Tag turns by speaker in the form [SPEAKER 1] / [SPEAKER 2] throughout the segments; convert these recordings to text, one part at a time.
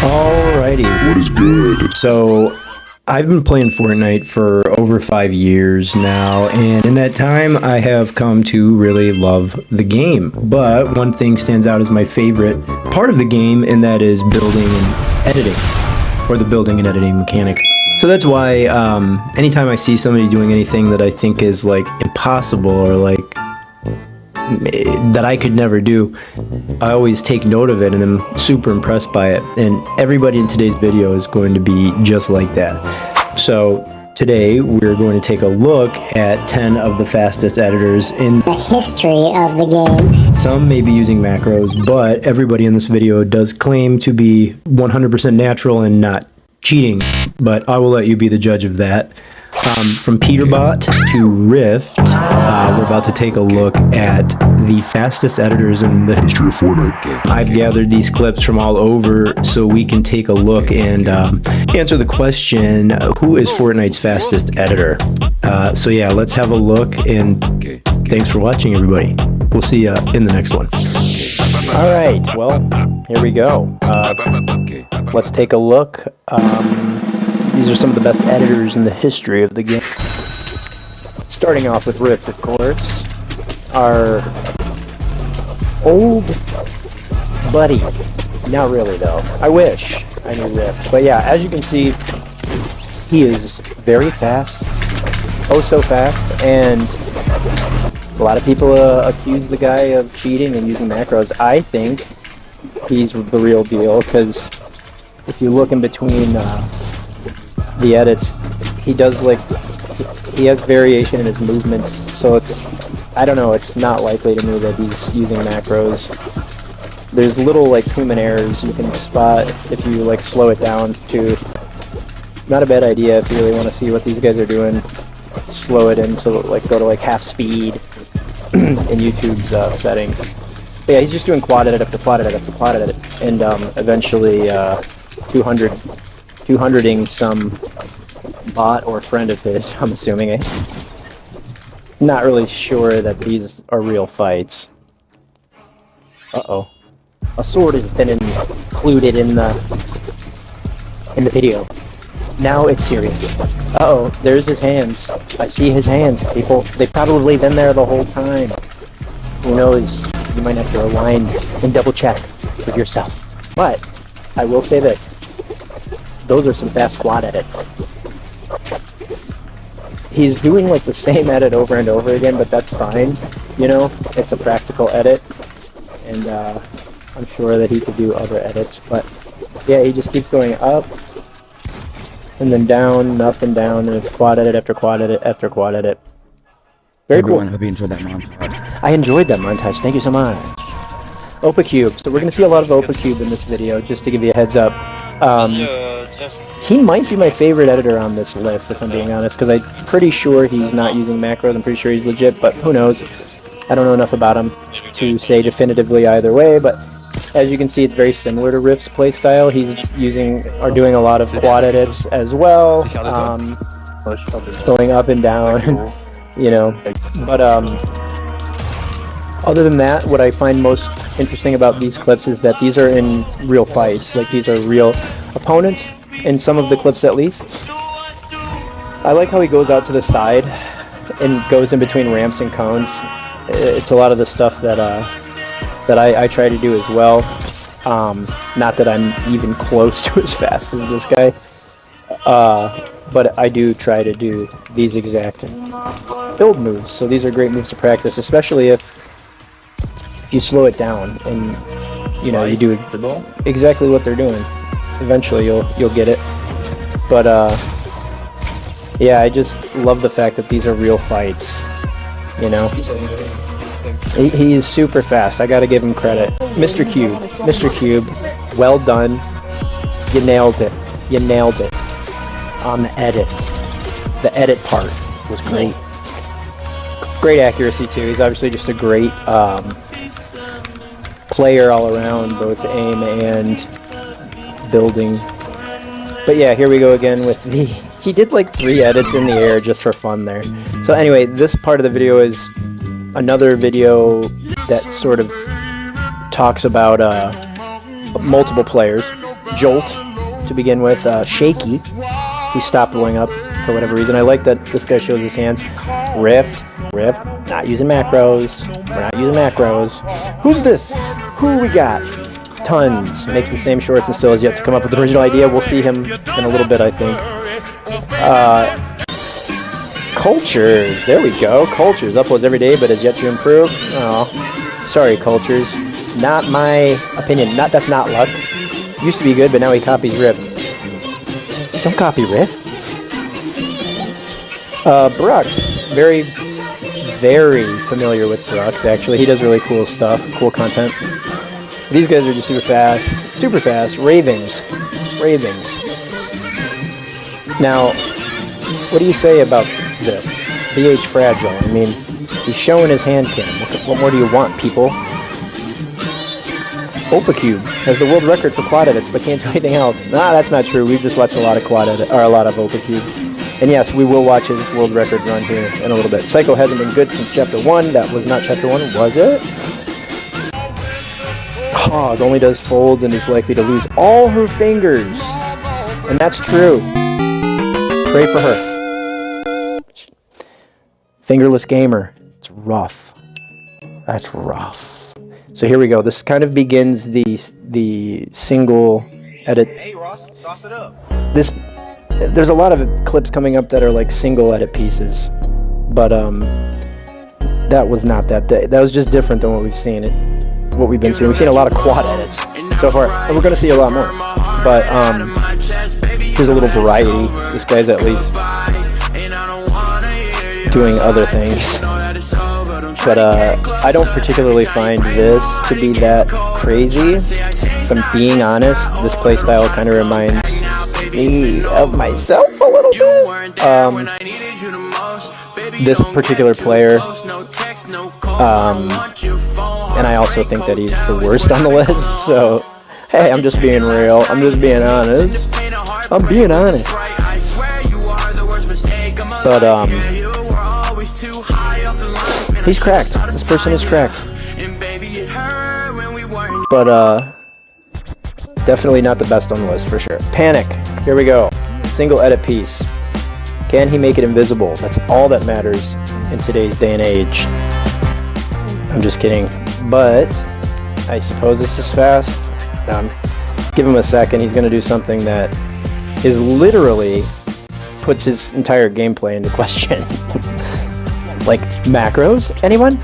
[SPEAKER 1] Alrighty.
[SPEAKER 2] What is good?
[SPEAKER 1] So, I've been playing Fortnite for over 5 years now, and in that time, I have come to really love the game. But one thing stands out as my favorite part of the game, and that is building and editing, or the building and editing mechanic. So that's why anytime I see somebody doing anything that I think is like impossible or like that I could never do, I always take note of it and I'm super impressed by it. And everybody in today's video is going to be just like that. So today we're going to take a look at 10 of the fastest editors in
[SPEAKER 3] the history of the game.
[SPEAKER 1] Some may be using macros, but everybody in this video does claim to be 100% natural and not cheating, but I will let you be the judge of that. From Peterbot to Rift, we're about to take a look at the fastest editors in the history of Fortnite. I've gathered these clips from all over so we can take a look and answer the question, who is Fortnite's fastest editor? So yeah, let's have a look, and thanks for watching, everybody. We'll see you in the next one. Alright, well, here we go. Let's take a look. These are some of the best editors in the history of the game. Starting off with Rift, of course. Our old buddy. Not really, though. I wish I knew Rift. But yeah, as you can see, he is very fast. Oh, so fast. And a lot of people accuse the guy of cheating and using macros. I think he's the real deal, because if you look in between the edits, he does he has variation in his movements, so I don't know, it's not likely to me that he's using macros. There's little human errors you can spot if you slow it down too. Not a bad idea if you really want to see what these guys are doing. Slow it into go to half speed in YouTube's settings. But yeah, he's just doing quad edit after quad edit after quad edit, and eventually 200ing some bot or friend of his, I'm assuming. Not really sure that these are real fights. Uh-oh. A sword has been included in the video. Now it's serious. Uh-oh, there's his hands. I see his hands, people. They've probably been there the whole time. Who knows? You might have to rewind and double check for yourself. But I will say this. Those are some fast quad edits. He's doing the same edit over and over again, but that's fine. You know, it's a practical edit, and I'm sure that he could do other edits. But yeah, he just keeps going up and then down and up and down, and it's quad edit after quad edit after quad edit. Very cool.
[SPEAKER 4] I hope you enjoyed that montage.
[SPEAKER 1] I enjoyed that montage. Thank you so much. OpaCube. So we're gonna see a lot of OpaCube in this video, just to give you a heads up. He might be my favorite editor on this list, if I'm being honest, because I'm pretty sure he's not using macros. I'm pretty sure he's legit, but who knows? I don't know enough about him to say definitively either way, but as you can see, it's very similar to Rift's playstyle. He's doing a lot of quad edits as well, going up and down, you know. But other than that, what I find most interesting about these clips is that these are in real fights. These are real opponents, in some of the clips at least. I like how he goes out to the side and goes in between ramps and cones. It's a lot of the stuff that I try to do as well. Not that I'm even close to as fast as this guy, but I do try to do these exact build moves. So these are great moves to practice, especially if you slow it down and you do exactly what they're doing. Eventually you'll get it. But yeah, I just love the fact that these are real fights. He is super fast. I gotta give him credit. Mr. Cube, well done. You nailed it. On the edits. The edit part was great. Great accuracy too. He's obviously just a great player all around, both aim and building. But yeah, here we go again with he did 3 edits in the air just for fun there. So anyway, this part of the video is another video that sort of talks about multiple players. Jolt to begin with. Shaky, who stopped blowing up for whatever reason. I like that this guy shows his hands. Rift, not using macros. We're not using macros. Who's this? Who we got? Tons. Makes the same shorts and still has yet to come up with the original idea. We'll see him in a little bit, I think. Cultures. There we go. Cultures. Uploads every day, but has yet to improve. Oh, sorry, Cultures. Not my opinion. That's not luck. Used to be good, but now he copies Rift. Don't copy Rift. Brux. Very familiar with Brux, actually. He does really cool stuff, cool content. These guys are just super fast. Ravens. Now, what do you say about this? BH Fragile. I mean, he's showing his hand cam. What more do you want, people? OpaCube has the world record for quad edits, but can't do anything else. Nah, that's not true. We've just watched a lot of a lot of OpaCube. And yes, we will watch his world record run here in a little bit. Psycho hasn't been good since Chapter 1. That was not Chapter 1, was it? Hog only does folds and is likely to lose all her fingers. And that's true. Pray for her. Fingerless gamer. It's rough. That's rough. So here we go. This kind of begins the single edit.
[SPEAKER 2] Hey Ross, sauce it up.
[SPEAKER 1] There's a lot of clips coming up that are like single edit pieces, but that was not that. That was just different than what we've seen. What we've been seeing. We've seen a lot of quad edits so far, and we're gonna see a lot more. But here's a little variety. This guy's at least doing other things. But I don't particularly find this to be that crazy. If I'm being honest, this playstyle kind of reminds me of myself a little bit. This particular player, and I also think that he's the worst on the list. So, hey, I'm just being real. I'm just being honest. I'm being honest. But he's cracked. This person is cracked. But definitely not the best on the list for sure. Panic. Here we go. Single edit piece. Can he make it invisible? That's all that matters in today's day and age. I'm just kidding. But I suppose this is fast. Give him a second. He's going to do something that is literally puts his entire gameplay into question. Like macros? Anyone?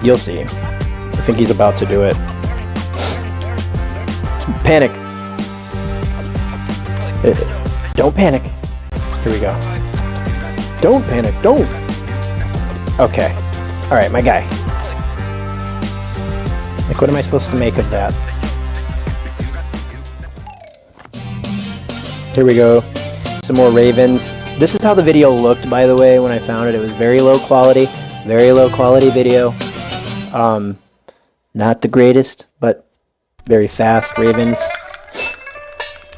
[SPEAKER 1] You'll see. I think he's about to do it. Panic. Don't panic. Here we go. Don't panic. Don't. Okay. Alright, my guy. Like, what am I supposed to make of that? Here we go. Some more ravens. This is how the video looked, by the way, when I found it. It was very low quality video. Not the greatest, but very fast ravens.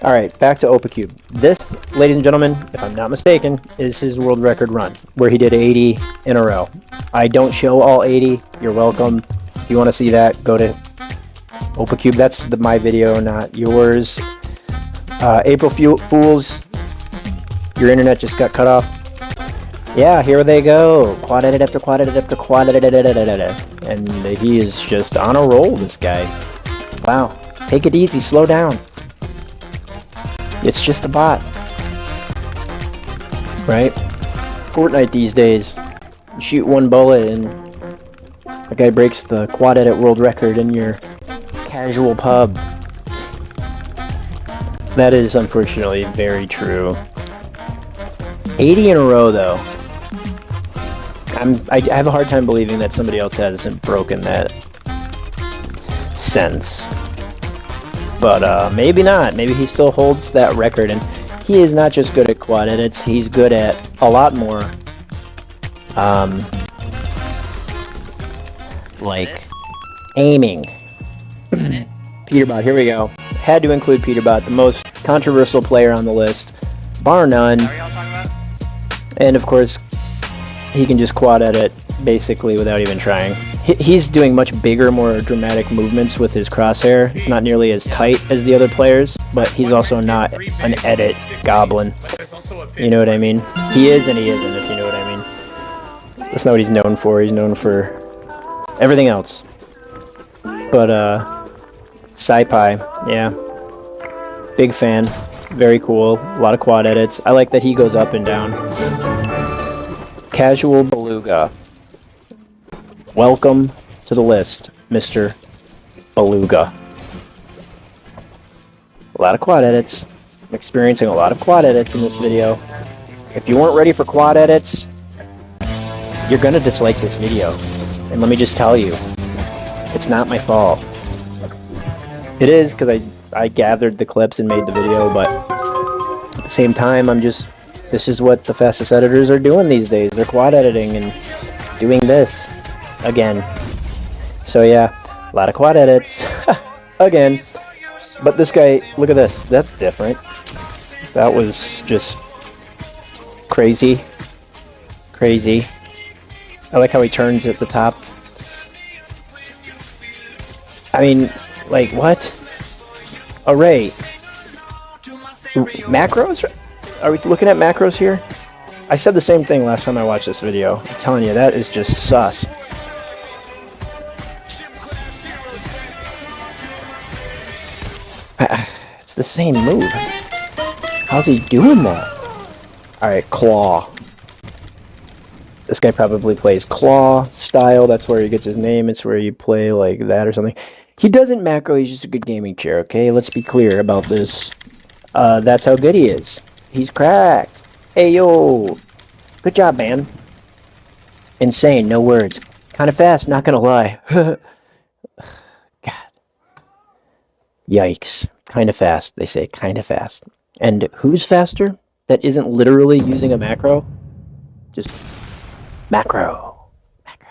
[SPEAKER 1] Alright, back to OpaCube. This, ladies and gentlemen, if I'm not mistaken, is his world record run, where he did 80 in a row. I don't show all 80. You're welcome. If you want to see that, go to OpaCube. That's my video, not yours. April Fools. Your internet just got cut off. Yeah, here they go. Quad edit after quad edit after quad edit. And he is just on a roll, this guy. Wow. Take it easy. Slow down. It's just a bot. Right? Fortnite these days. You shoot one bullet and the guy breaks the quad edit world record in your casual pub. That is unfortunately very true. 80 in a row, though. I have a hard time believing that somebody else hasn't broken that since. But maybe not. Maybe he still holds that record. And he is not just good at quad edits. He's good at a lot more. Like aiming. Peterbot, here we go. Had to include Peterbot, the most controversial player on the list, bar none. And of course, he can just quad edit basically without even trying.
[SPEAKER 2] He's doing much bigger, more dramatic movements with his crosshair. It's not nearly as tight as the other players, but he's also not an edit goblin. You know what I mean? He is and he isn't, if you know what I mean. That's not what he's known for. He's known for everything else. But, Sci-Pi, yeah. Big fan. Very cool. A lot of quad edits. I like that he goes up and down. Casual Beluga. Welcome to the list, Mr. Beluga. A lot of quad edits. I'm experiencing a lot of quad edits in this video. If you weren't ready for quad edits, you're gonna dislike this video. And let me just tell you, it's not my fault. It is, because I gathered the clips and made the video, but at the same time, this is what the fastest editors are doing these days. They're quad editing and doing this. Again. So yeah, a lot of quad edits. Again. But this guy, look at this. That's different. That was just crazy. Crazy. I like how he turns at the top. I mean, like, what? Array. Macros? Are we looking at macros here? I said the same thing last time I watched this video. I'm telling you, that is just sus. It's the same move. How's he doing that? Alright, Claw. This guy probably plays Claw style. That's where he gets his name. It's where you play like that or something. He doesn't macro. He's just a good gaming chair, okay? Let's be clear about this. That's how good he is. He's cracked. Hey, yo. Good job, man. Insane. No words. Kind of fast, not gonna lie. God. Yikes. Kind of fast, they say. Kind of fast. And who's faster? That isn't literally using a macro? Just macro. Macro.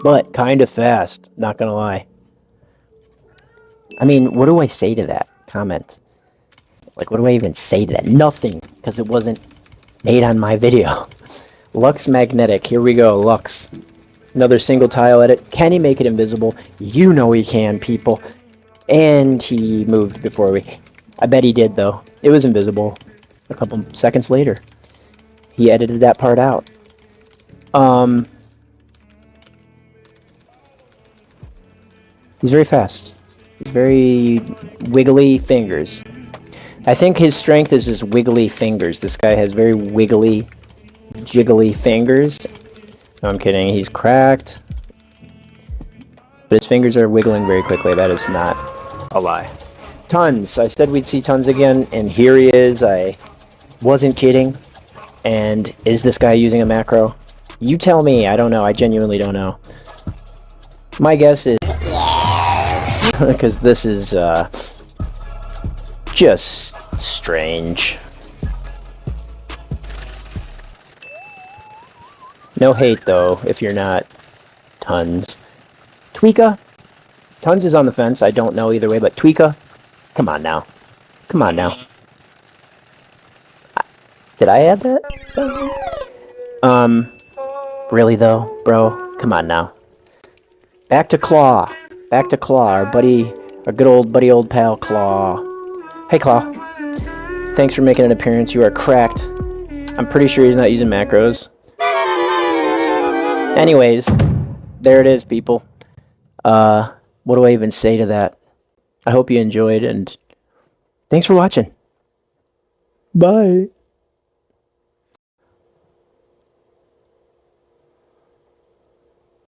[SPEAKER 2] But kind of fast, not gonna lie. I mean, what do I say to that comment? Like, what do I even say to that? Nothing, because it wasn't made on my video. Lux Magnetic. Here we go, Lux. Another single tile edit. Can he make it invisible? You know he can, people. And he moved before we... I bet he did, though. It was invisible a couple seconds later. He edited that part out. He's very fast. He's very wiggly fingers. I think his strength is his wiggly fingers. This guy has very wiggly, jiggly fingers. No, I'm kidding. He's cracked. But his fingers are wiggling very quickly. That is not a lie. Tons. I said we'd see Tons again, and here he is. I wasn't kidding. And is this guy using a macro? You tell me. I don't know. I genuinely don't know. My guess is... Yes! Because this is, just strange. No hate, though, if you're not Tons. Tweeka? Tons is on the fence. I don't know either way, but Tweeka? Come on now. Come on now. Did I add that? Really though, bro? Come on now. Back to Claw. Back to Claw. Our good old pal Claw. Hey Claw. Thanks for making an appearance. You are cracked. I'm pretty sure he's not using macros. Anyways, there it is, people. What do I even say to that? I hope you enjoyed, and thanks for watching. Bye.